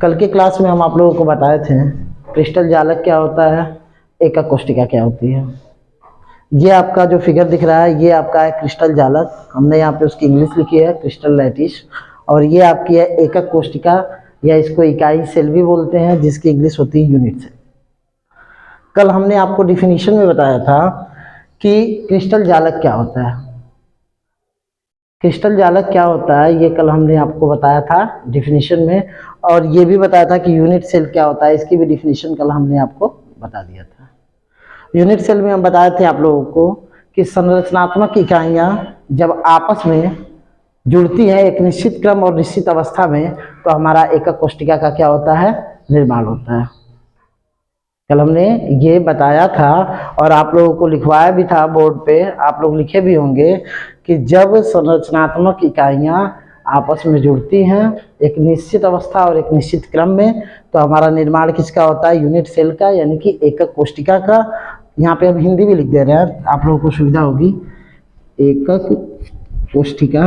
कल के क्लास में हम आप लोगों को बताए थे क्रिस्टल जालक क्या होता है, एकक कोष्टिका क्या होती है। ये आपका जो फिगर दिख रहा है ये आपका है क्रिस्टल जालक, हमने यहाँ पे उसकी इंग्लिश लिखी है क्रिस्टल लैटिस, और ये आपकी है एकक कोष्टिका या इसको इकाई सेल भी बोलते हैं, जिसकी इंग्लिश होती है यूनिट सेल। कल हमने आपको डिफिनीशन में बताया था कि क्रिस्टल जालक क्या होता है। क्रिस्टल जालक क्या होता है ये कल हमने आपको बताया था डिफिनीशन में, और ये भी बताया था कि यूनिट सेल क्या होता है, इसकी भी डिफिनीशन कल हमने आपको बता दिया था। यूनिट सेल में हम बताए थे आप लोगों को कि संरचनात्मक इकाइयाँ जब आपस में जुड़ती हैं एक निश्चित क्रम और निश्चित अवस्था में, तो हमारा एकक कोष्टिका का क्या होता है, निर्माण होता है। कल हमने ये बताया था और आप लोगों को लिखवाया भी था बोर्ड पे, आप लोग लिखे भी होंगे कि जब संरचनात्मक इकाइयाँ आपस में जुड़ती हैं एक निश्चित अवस्था और एक निश्चित क्रम में, तो हमारा निर्माण किसका होता है, यूनिट सेल का, यानी कि एकक कोष्टिका का। यहाँ पे हम हिंदी भी लिख दे रहे हैं, आप लोगों को सुविधा होगी। एकक कोष्टिका,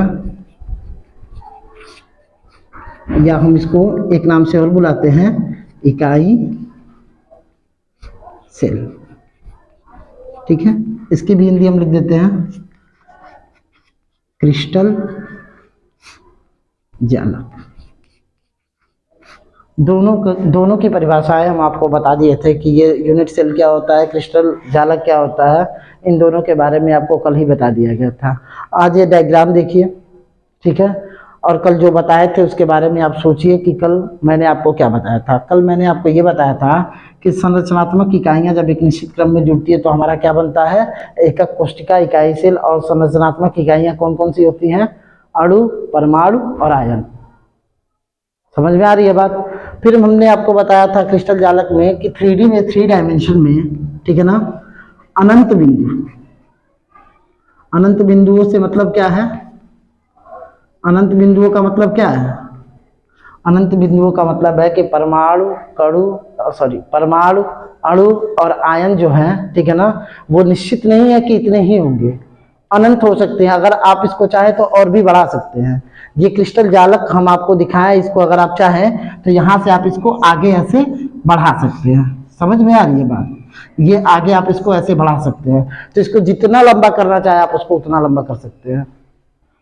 या हम इसको एक नाम से और बुलाते हैं इकाई सेल, ठीक है। इसकी भी हिंदी हम लिख देते हैं क्रिस्टल जालक। दोनों की परिभाषाएं हम आपको बता दिए थे कि ये यूनिट सेल क्या होता है, क्रिस्टल जालक क्या होता है, इन दोनों के बारे में आपको कल ही बता दिया गया था। आज ये डायग्राम देखिए, ठीक है, और कल जो बताए थे उसके बारे में आप सोचिए कि कल मैंने आपको क्या बताया था। कल मैंने आपको ये बताया था कि संरचनात्मक इकाइयाँ जब एक निश्चित क्रम में जुड़ती है तो हमारा क्या बनता है, एकक कोष्टिका, इकाई सेल। और संरचनात्मक इकाइयाँ कौन कौन सी होती हैं, अणु, परमाणु और आयन। समझ में आ रही है बात। फिर हमने आपको बताया था क्रिस्टल जालक में कि 3D में, 3 डायमेंशन में, ठीक है ना, अनंत बिंदु, अनंत बिंदुओं से मतलब क्या है, अनंत बिंदुओं का मतलब क्या है, अनंत बिंदुओं का मतलब है कि परमाणु, परमाणु, अणु और आयन जो है, ठीक है ना, वो निश्चित नहीं है कि इतने ही होंगे, अनंत हो सकते हैं। अगर आप इसको चाहे तो और भी बढ़ा सकते हैं। ये क्रिस्टल जालक हम आपको दिखाएं, इसको अगर आप चाहें तो यहाँ से आप इसको आगे ऐसे बढ़ा सकते हैं। समझ में आ रही है बात, ये आगे आप इसको ऐसे बढ़ा सकते हैं, तो इसको जितना लंबा करना चाहे आप उसको उतना लंबा कर सकते हैं।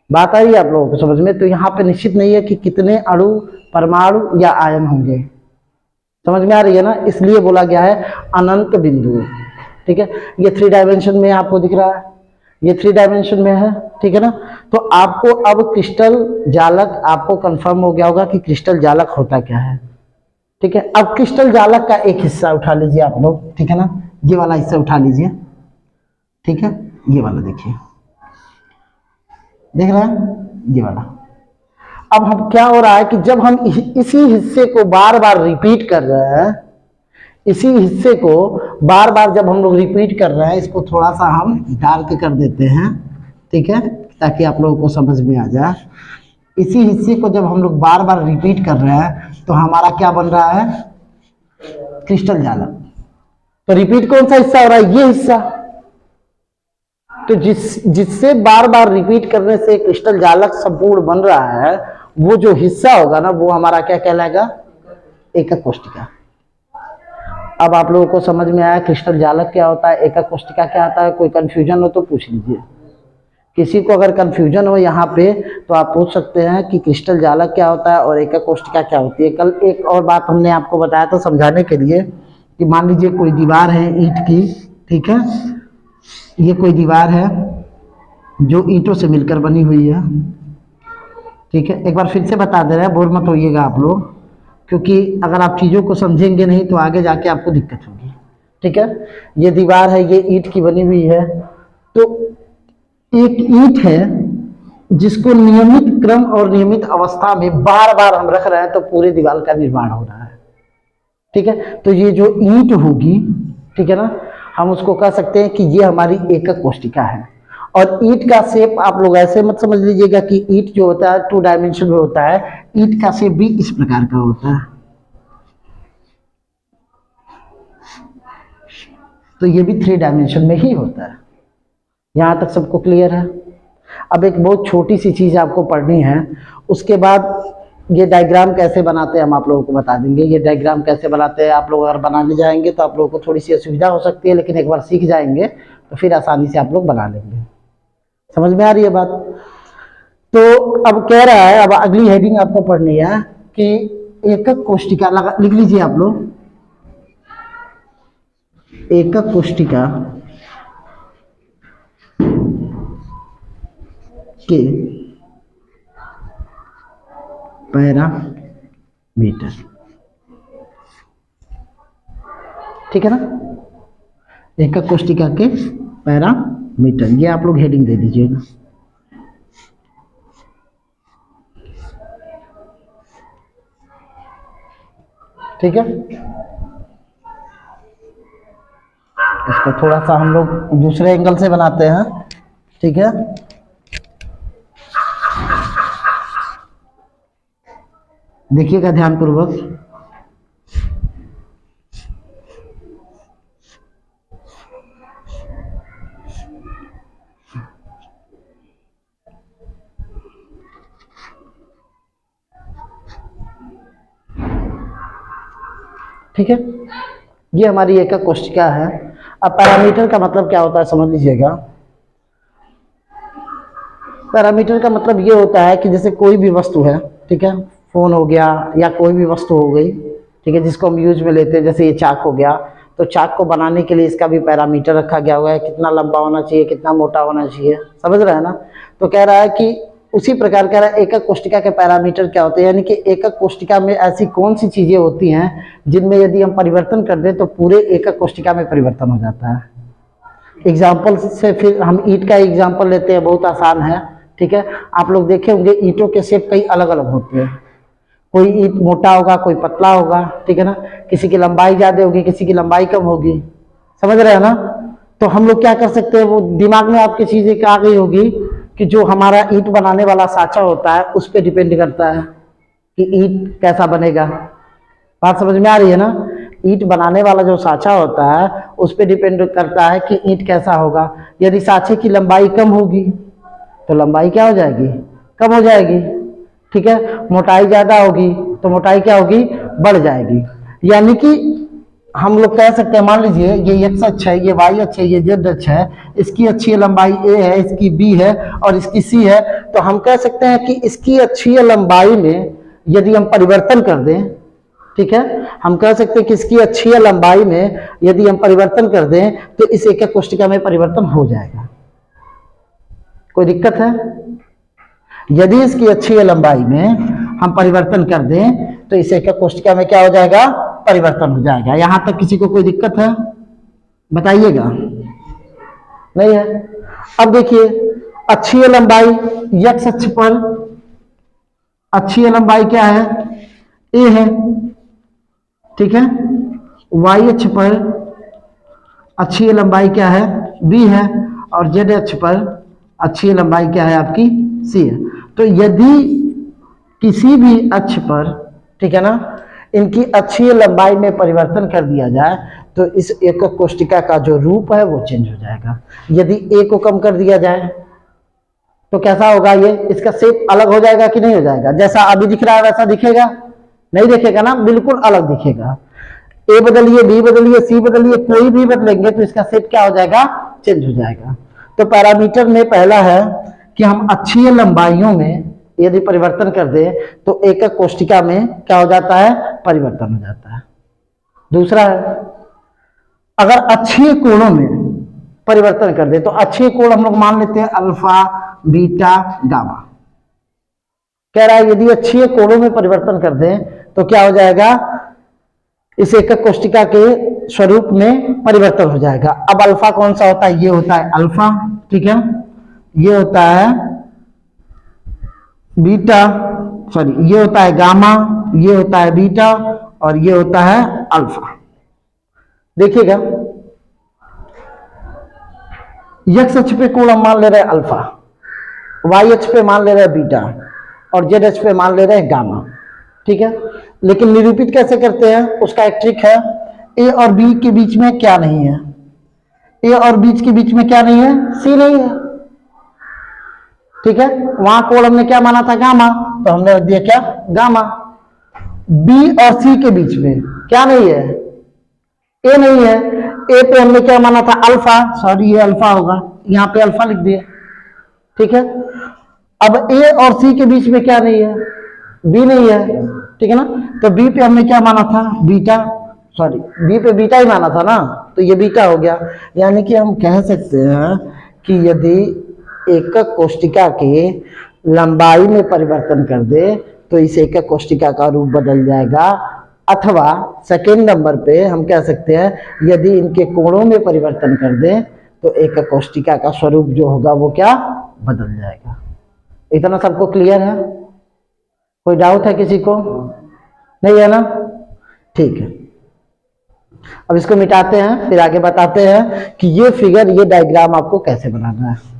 बात आई आप लोगों को समझ में। तो यहाँ पे निश्चित नहीं है कि कितने अणु, परमाणु या आयन होंगे। समझ में आ रही है ना, इसलिए बोला गया है अनंत बिंदु, ठीक है। ये 3 डायमेंशन में आपको दिख रहा है, ये 3 डायमेंशन में है, ठीक है ना। तो आपको अब क्रिस्टल जालक, आपको कंफर्म हो गया होगा कि क्रिस्टल जालक होता क्या है, ठीक है। अब क्रिस्टल जालक का एक हिस्सा उठा लीजिए आप लोग, ठीक है ना, ये वाला हिस्सा उठा लीजिए, ठीक है, ये वाला देखिए, देख रहे हैं ये वाला। अब हम क्या हो रहा है कि जब हम इसी हिस्से को बार बार रिपीट कर रहे हैं, इसी हिस्से को बार बार जब हम लोग रिपीट कर रहे हैं, इसको थोड़ा सा हम डार्क कर देते हैं, ठीक है, ताकि आप लोगों को समझ में आ जाए। इसी हिस्से को जब हम लोग बार बार रिपीट कर रहे हैं तो हमारा क्या बन रहा है, क्रिस्टल जालक। तो रिपीट कौन सा हिस्सा हो रहा है, ये हिस्सा। तो जिससे बार बार रिपीट करने से क्रिस्टल जालक संपूर्ण बन रहा है, वो जो हिस्सा होगा ना, वो हमारा क्या कहलाएगा, एकक कोष्टिका। अब आप लोगों को समझ में आया क्रिस्टल जालक क्या होता है, एकक कोष्टिका क्या होता है। कोई कंफ्यूजन हो तो पूछ लीजिए, किसी को अगर कंफ्यूजन हो यहाँ पे तो आप पूछ सकते हैं कि क्रिस्टल जालक क्या होता है और एकक कोष्टिका क्या होती है। कल एक और बात हमने आपको बताया था समझाने के लिए कि मान लीजिए कोई दीवार है ईंट की, ठीक है, ये कोई दीवार है जो ईंटों से मिलकर बनी हुई है, ठीक है। एक बार फिर से बता दे रहे हैं, बोर मत होइएगा आप लोग, क्योंकि अगर आप चीज़ों को समझेंगे नहीं तो आगे जाके आपको दिक्कत होगी, ठीक है। ये दीवार है, ये ईंट की बनी हुई है। तो एक ईंट है जिसको नियमित क्रम और नियमित अवस्था में बार बार हम रख रहे हैं, तो पूरे दीवार का निर्माण हो रहा है, ठीक है। तो ये जो ईंट होगी, ठीक है ना, हम उसको कह सकते हैं कि ये हमारी एकक कोष्टिका है। और ईंट का शेप आप लोग ऐसे मत समझ लीजिएगा कि ईंट जो होता है 2 डायमेंशन में होता है, ईंट का शेप भी इस प्रकार का होता है। तो ये भी 3 डायमेंशन में ही होता है। यहां तक सबको क्लियर है। अब एक बहुत छोटी सी चीज आपको पढ़नी है, उसके बाद ये डायग्राम कैसे बनाते हैं हम आप लोगों को बता देंगे। ये डायग्राम कैसे बनाते हैं आप लोग अगर बनाने जाएंगे तो आप लोगों को थोड़ी सी असुविधा हो सकती है, लेकिन एक बार सीख जाएंगे तो फिर आसानी से आप लोग बना लेंगे। समझ में आ रही है बात? तो अब कह रहा है, अब अगली हेडिंग आपको पढ़नी है कि एकक कोष्टिका लिख लीजिए आप लोग। एकक कोष्टिका के पैरामीटर, ठीक है ना। एकक कोष्टिका के पैरामीटर, ये आप लोग हेडिंग दे दीजिएगा। ठीक है, इसको थोड़ा सा हम लोग दूसरे एंगल से बनाते हैं। ठीक है, देखिएगा ध्यानपूर्वक। ठीक है, ये हमारी एकक कोष्टिका है। अब पैरामीटर का मतलब क्या होता है समझ लीजिएगा। पैरामीटर का मतलब ये होता है कि जैसे कोई भी वस्तु है, ठीक है, फोन हो गया या कोई भी वस्तु हो गई, ठीक है, जिसको हम यूज में लेते हैं, जैसे ये चाक हो गया, तो चाक को बनाने के लिए इसका भी पैरामीटर रखा गया हुआ है, कितना लंबा होना चाहिए, कितना मोटा होना चाहिए, समझ रहे हैं ना। तो कह रहा है कि उसी प्रकार कह रहा है एकक कोष्टिका के पैरामीटर क्या होते हैं, यानी कि एकक कोष्टिका में ऐसी कौन सी चीजें होती हैं जिनमें यदि हम परिवर्तन कर दें तो पूरे एकक कोष्टिका में परिवर्तन हो जाता है। एग्जाम्पल से फिर हम ईंट का एग्जाम्पल लेते हैं, बहुत आसान है। ठीक है, आप लोग देखे होंगे ईंटों के शेप कई अलग अलग होते हैं, कोई ईंट मोटा होगा, कोई पतला होगा, ठीक है ना, किसी की लंबाई ज्यादा होगी, किसी की लंबाई कम होगी, समझ रहे हैं ना। तो हम लोग क्या कर सकते हैं, वो दिमाग में आपकी चीज एक आ गई होगी कि जो हमारा ईंट बनाने वाला साँचा होता है उस पर डिपेंड करता है कि ईंट कैसा बनेगा। बात समझ में आ रही है ना। ईंट बनाने वाला जो साँचा होता है उस पर डिपेंड करता है कि ईंट कैसा होगा। यदि साँचे की लंबाई कम होगी तो लंबाई क्या हो जाएगी, कम हो जाएगी। ठीक है, मोटाई ज्यादा होगी तो मोटाई क्या होगी, बढ़ जाएगी। यानी कि हम लोग कह सकते हैं, मान लीजिए ये x अक्ष है, ये y अक्ष है, ये z अक्ष है, इसकी अक्षीय लंबाई a है, इसकी b है और इसकी c है, तो हम कह सकते हैं कि इसकी अक्षीय लंबाई में यदि हम परिवर्तन कर दें, ठीक है, हम कह सकते हैं कि इसकी अक्षीय लंबाई में यदि हम परिवर्तन कर दें तो इस एकक कोष्टिका में परिवर्तन हो जाएगा। कोई दिक्कत है? यदि इसकी अक्षीय लंबाई में हम परिवर्तन कर दें तो इस एकक कोष्टिका में क्या हो जाएगा, परिवर्तन हो जाएगा। यहां तक किसी को कोई दिक्कत है बताइएगा, नहीं है। अब देखिए अक्षीय लंबाई x अक्ष पर अक्षीय लंबाई क्या है, a है, ठीक है, y अक्ष पर अक्षीय लंबाई क्या है, b है, और z अक्ष पर अक्षीय लंबाई क्या है आपकी, c है। तो यदि किसी भी अक्ष पर, ठीक है ना, इनकी अक्षीय लंबाई में परिवर्तन कर दिया जाए तो इस एकक कोष्टिका का जो रूप है वो चेंज हो जाएगा। यदि a को कम कर दिया जाए तो कैसा होगा, ये इसका शेप अलग हो जाएगा कि नहीं हो जाएगा, जैसा अभी दिख रहा है वैसा दिखेगा, नहीं दिखेगा ना, बिल्कुल अलग दिखेगा। a बदलिए, b बदलिए, c बदलिए, कोई भी बदलेंगे तो इसका शेप क्या हो जाएगा, चेंज हो जाएगा। तो पैरामीटर में पहला है कि हम अक्षीय लंबाइयों में यदि परिवर्तन कर दें तो एकक कोष्टिका में क्या हो जाता है, परिवर्तन हो जाता है। दूसरा है अगर अक्षीय कोणों में परिवर्तन कर दे, तो अक्षीय कोण हम लोग मान लेते हैं अल्फा, बीटा, गामा। कह रहा है यदि अक्षीय कोणों में परिवर्तन कर दें तो क्या हो जाएगा, इस एकक कोष्टिका के स्वरूप में परिवर्तन हो जाएगा। अब अल्फा कौन सा होता है, ये होता है अल्फा, ठीक है, ये होता है बीटा, सॉरी ये होता है गामा, ये होता है बीटा और ये होता है अल्फा। देखिएगा x अक्ष पे कोण हम मान ले रहे हैं अल्फा, y अक्ष पे मान ले रहे हैं बीटा और z अक्ष पे मान ले रहे हैं गामा, ठीक है। लेकिन निरूपित कैसे करते हैं, उसका एक ट्रिक है। a और b के बीच में क्या नहीं है, a और बीच के बीच में क्या नहीं है, c नहीं है, ठीक है, वहां कोण हमने क्या माना था, गामा, तो हमने रख दिया क्या, गामा। बी और सी के बीच में क्या नहीं है, ए नहीं है, ए पे हमने क्या माना था, अल्फा, सॉरी ये अल्फा होगा, यहां पे अल्फा लिख दिया, ठीक है। अब ए और सी के बीच में क्या नहीं है, बी नहीं है, ठीक है ना, तो बी पे हमने क्या माना था, बीटा, सॉरी बी पे बीटा ही माना था ना, तो ये बीटा हो गया। यानी कि हम कह सकते हैं कि यदि एकक कोष्टिका के लंबाई में परिवर्तन कर दे तो इस एकक कोष्टिका का रूप बदल जाएगा, अथवा सेकेंड नंबर पे हम कह सकते हैं यदि इनके कोणों में परिवर्तन कर दे तो एकक कोष्टिका का स्वरूप जो होगा वो क्या, बदल जाएगा। इतना सबको क्लियर है, कोई डाउट है किसी को, नहीं है ना, ठीक है। अब इसको मिटाते हैं, फिर आगे बताते हैं कि ये फिगर, ये डायग्राम आपको कैसे बनाना है।